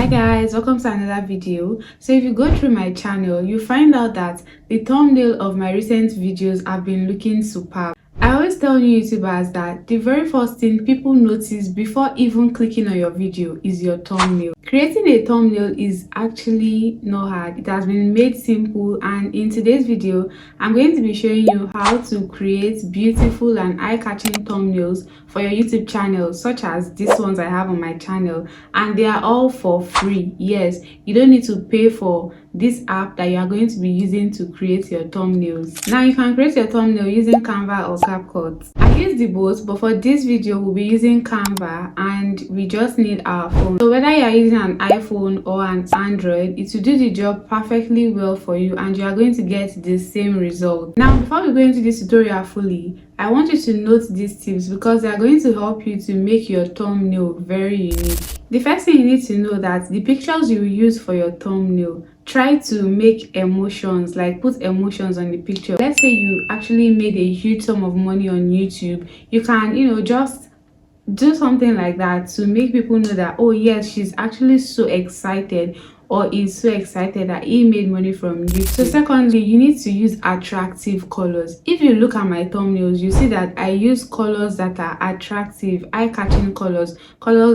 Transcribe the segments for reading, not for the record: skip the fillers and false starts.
Hi guys, welcome to another video. So if you go through my channel, you find out that the thumbnail of my recent videos have been looking superb. I always tell new YouTubers that the very first thing people notice before even clicking on your video is your thumbnail. Creating a thumbnail is actually not hard. It has been made simple, and in today's video I'm going to be showing you how to create beautiful and eye-catching thumbnails for your YouTube channel, such as these ones I have on my channel, and they are all for free. Yes, you don't need to pay for this app that you are going to be using to create your thumbnails. Now you can create your thumbnail using Canva or CapCut. I use the both, but for this video we'll be using Canva, and we just need our phone. So whether you are using an iPhone or an Android, it will do the job perfectly well for you, and you are going to get the same result. Now before we go into this tutorial fully, I want you to note these tips because they are going to help you to make your thumbnail very unique. The first thing you need to know that the pictures you use for your thumbnail, try to make emotions, like put emotions on the picture. Let's say you actually made a huge sum of money on YouTube, you can just do something like that to make people know that, oh yes, she's actually so excited or is so excited that he made money from YouTube. So secondly, you need to use attractive colors. If you look at my thumbnails, you see that I use colors that are attractive, eye-catching colors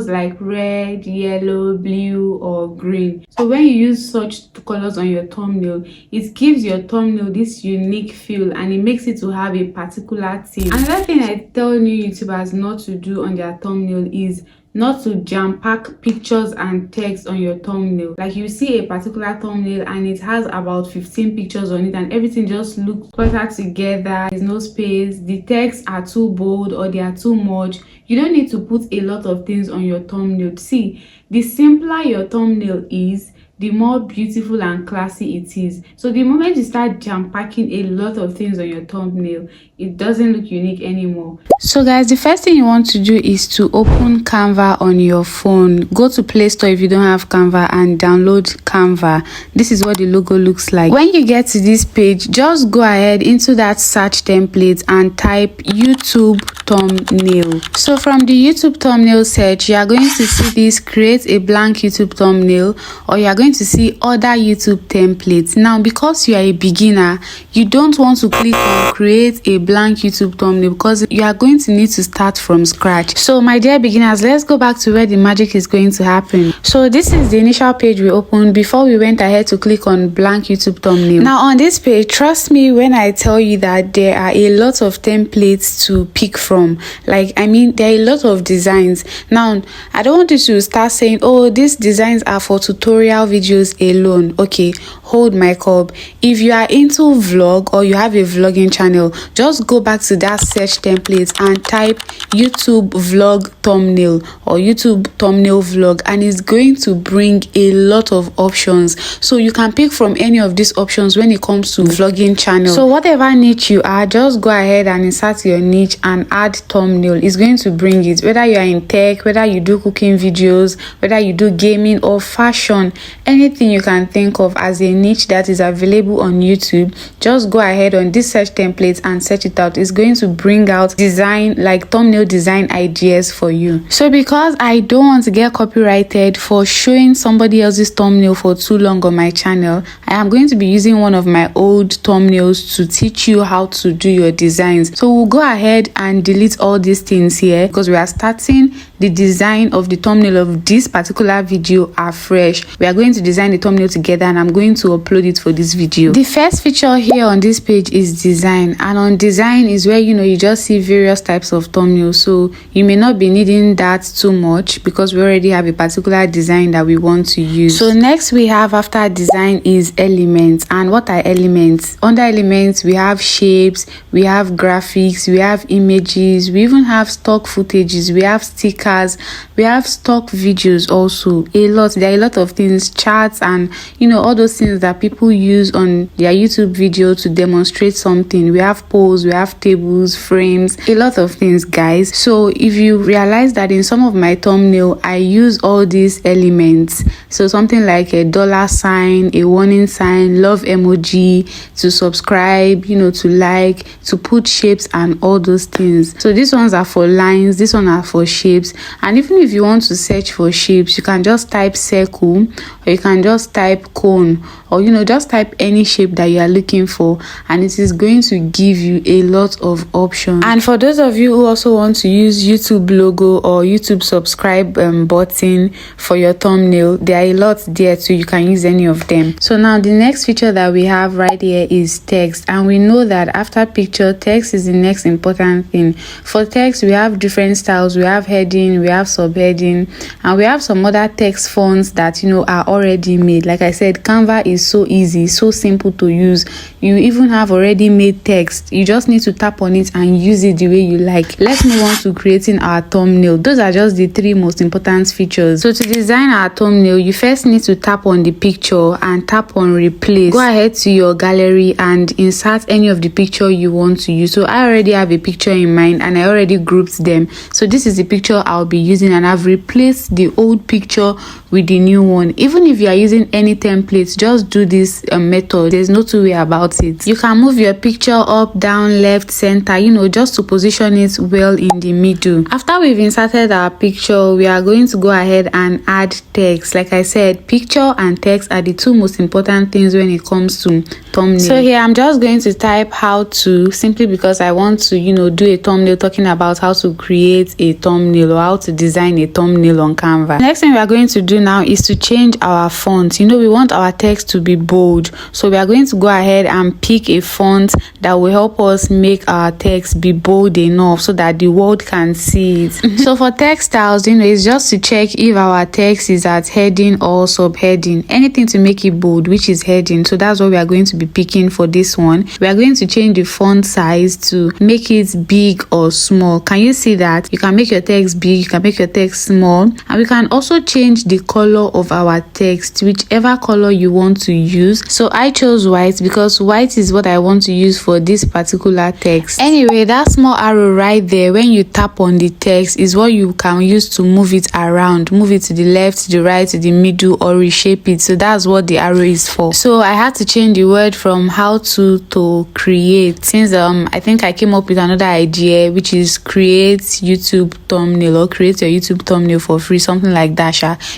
like red, yellow, blue, or green. So when you use such colors on your thumbnail, it gives your thumbnail this unique feel and it makes it to have a particular theme. Another thing I tell new YouTubers not to do on their thumbnail is not to jam-pack pictures and text on your thumbnail. Like you see a particular thumbnail and it has about 15 pictures on it and everything just looks cluttered together, there's no space, the texts are too bold or they are too much. You don't need to put a lot of things on your thumbnail. See, the simpler your thumbnail is, the more beautiful and classy it is. So the moment you start jam-packing a lot of things on your thumbnail, it doesn't look unique anymore. So guys, the first thing you want to do is to open Canva on your phone. Go to Play Store if you don't have Canva and download Canva. This is what the logo looks like. When you get to this page, just go ahead into that search template and type YouTube thumbnail. So from the YouTube thumbnail search, you are going to see this create a blank YouTube thumbnail, or you are going to see other YouTube templates. Now because you are a beginner, you don't want to click on create a blank YouTube thumbnail because you are going to need to start from scratch. So my dear beginners, let's go back to where the magic is going to happen. So this is the initial page we opened before we went ahead to click on blank YouTube thumbnail. Now on this page, trust me when I tell you that there are a lot of templates to pick from. Like, I mean, there are a lot of designs. Now I don't want you to start saying, oh, these designs are for tutorial videos alone. Okay, hold my cup. If you are into vlog or you have a vlogging channel, just go back to that search template and type YouTube vlog thumbnail or YouTube thumbnail vlog, and it's going to bring a lot of options. So you can pick from any of these options when it comes to vlogging channel. So whatever niche you are, just go ahead and insert your niche and add thumbnail. It's going to bring it, whether you are in tech, whether you do cooking videos, whether you do gaming or fashion, anything you can think of as a niche that is available on YouTube, just go ahead on this search template and search it out. It's going to bring out design, like thumbnail design ideas for you. So because I don't want to get copyrighted for showing somebody else's thumbnail for too long on my channel, I am going to be using one of my old thumbnails to teach you how to do your designs. So we'll go ahead and delete all these things here because we are starting the design of the thumbnail of this particular video afresh. We are going to design the thumbnail together and I'm going to upload it for this video. The first feature here on this page is design, and on design is where you just see various types of thumbnails. So you may not be needing that too much because we already have a particular design that we want to use. So next we have after design is elements. And what are elements? Under elements we have shapes, we have graphics, we have images, we even have stock footages, we have stickers, we have stock videos also. There are a lot of things, charts, and all those things that people use on their YouTube video to demonstrate something. We have polls, we have tables, frames, a lot of things, guys. So if you realize that in some of my thumbnail I use all these elements, so something like a $sign, a warning sign, love emoji, to subscribe, to like, to put shapes and all those things. So these ones are for lines, this one are for shapes. And even if you want to search for shapes, you can just type circle, or you can just type cone, or just type any shape that you are looking for, and it is going to give you a lot of options. And for those of you who also want to use YouTube logo or YouTube subscribe button for your thumbnail, there are a lot there too. You can use any of them. So now the next feature that we have right here is text, and we know that after picture, text is the next important thing. For text, we have different styles. We have heading, we have subheading, and we have some other text fonts that are already made. Like I said, Canva is so easy, so simple to use. You even have already made text. You just need to tap on it and use it the way you like. Let's move on to creating our thumbnail. Those are just the 3 most important features. So to design our thumbnail, you first need to tap on the picture and tap on replace. Go ahead to your gallery and insert any of the picture you want to use. So I already have a picture in mind and I already grouped them. So this is the picture I'll be using, and I've replaced the old picture with the new one. Even if you are using any templates, just do this method. There's no two way about it. You can move your picture up, down, left, center, just to position it well in the middle. After we've inserted our picture, we are going to go ahead and add text. Like I said, picture and text are the 2 most important things when it comes to thumbnail. So here I'm just going to type how to, simply because I want to do a thumbnail talking about how to create a thumbnail or how to design a thumbnail on Canva. Next thing we are going to do now is to change our font. We want our text to be bold, so we are going to go ahead and pick a font that will help us make our text be bold enough so that the world can see it. So for text styles, it's just to check if our text is at heading or subheading. Anything to make it bold, which is heading. So that's what we are going to be picking for this one. We are going to change the font size to make it big or small. Can you see that? You can make your text big, you can make your text small, and we can also change the color of our text, whichever color you want to use. So I chose white because white is what I want to use for this particular text. Anyway, that small arrow right there, when you tap on the text, is what you can use to move it around, move it to the left, to the right, to the middle, or reshape it. So that's what the arrow is for. So I had to change the word from how to create, since I think I came up with another idea, which is create YouTube thumbnail, or create your YouTube thumbnail for free, something like that.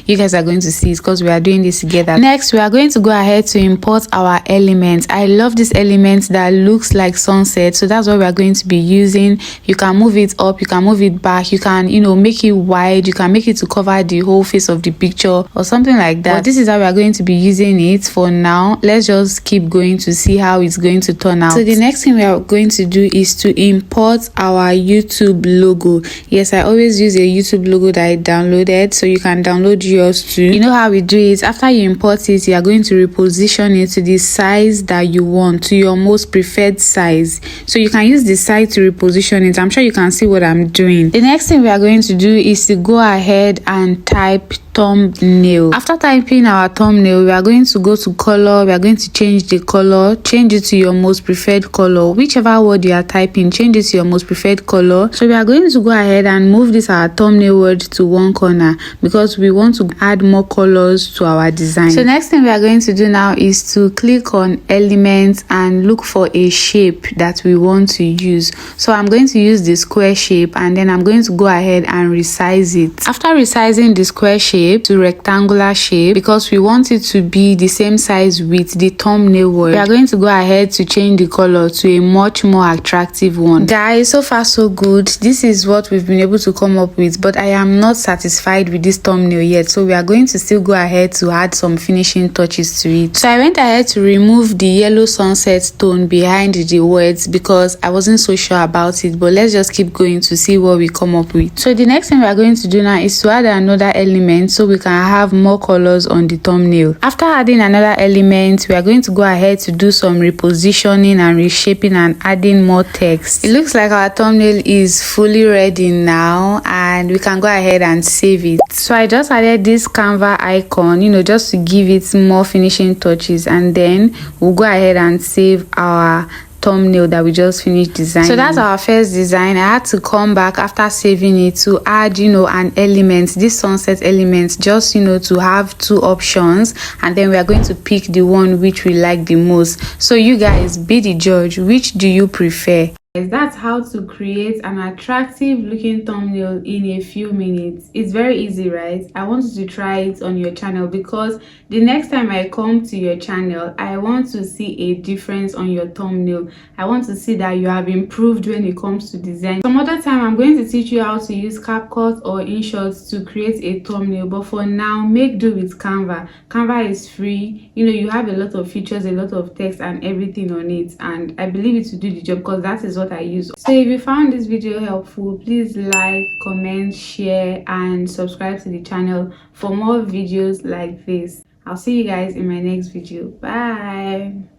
You guys are going to see it because we are doing this together. Next, we are going to go ahead to import our elements. I love this element that looks like sunset, so that's what we are going to be using. You can move it up, you can move it back, you can make it wide, you can make it to cover the whole face of the picture or something like that. But this is how we are going to be using it for now. Let's just keep going to see how it's going to turn out. So the next thing we are going to do is to import our YouTube logo. Yes, I always use a YouTube logo that I downloaded, so you can download yours too. You know how we do it. After you import it, you are going to reposition it to the size that you want, to your most preferred size. So you can use the size to reposition it. I'm sure you can see what I'm doing. The next thing we are going to do is to go ahead and type thumbnail. After typing our thumbnail, we are going to go to color. We are going to change the color, change it to your most preferred color. Whichever word you are typing, change it to your most preferred color. So we are going to go ahead and move this our thumbnail word to one corner because we want to add more colors to our design. So next thing we are going to do now is to click on elements and look for a shape that we want to use. So I'm going to use the square shape, and then I'm going to go ahead and resize it. After resizing the square shape to rectangular shape, because we want it to be the same size with the thumbnail word, we are going to go ahead to change the color to a much more attractive one. Guys, so far so good. This is what we've been able to come up with, but I am not satisfied with this thumbnail yet, so we are going to still go ahead to add some finishing touches to it. So I went ahead to remove the yellow sunset tone behind the words because I wasn't so sure about it, but let's just keep going to see what we come up with. So the next thing we are going to do now is to add another element so we can have more colors on the thumbnail. After adding another element, we are going to go ahead to do some repositioning and reshaping and adding more text. It looks like our thumbnail is fully ready now, and we can go ahead and save it. So I just added this Canva icon, just to give it more finishing touches, and then we'll go ahead and save our thumbnail that we just finished designing. So that's our first design. I had to come back after saving it to add an element, this sunset element, just to have two options, and then we are going to pick the one which we like the most. So you guys be the judge. Which do you prefer? That's how to create an attractive looking thumbnail in a few minutes. It's very easy, right? I want you to try it on your channel, because the next time I come to your channel, I want to see a difference on your thumbnail. I want to see that you have improved when it comes to design. Some other time I'm going to teach you how to use CapCut or InShot to create a thumbnail, but for now, make do with Canva. Canva is free. You know, you have a lot of features, a lot of text and everything on it, and I believe it will do the job, because that is what I use. So if you found this video helpful, please like, comment, share and subscribe to the channel for more videos like this. I'll see you guys in my next video. Bye.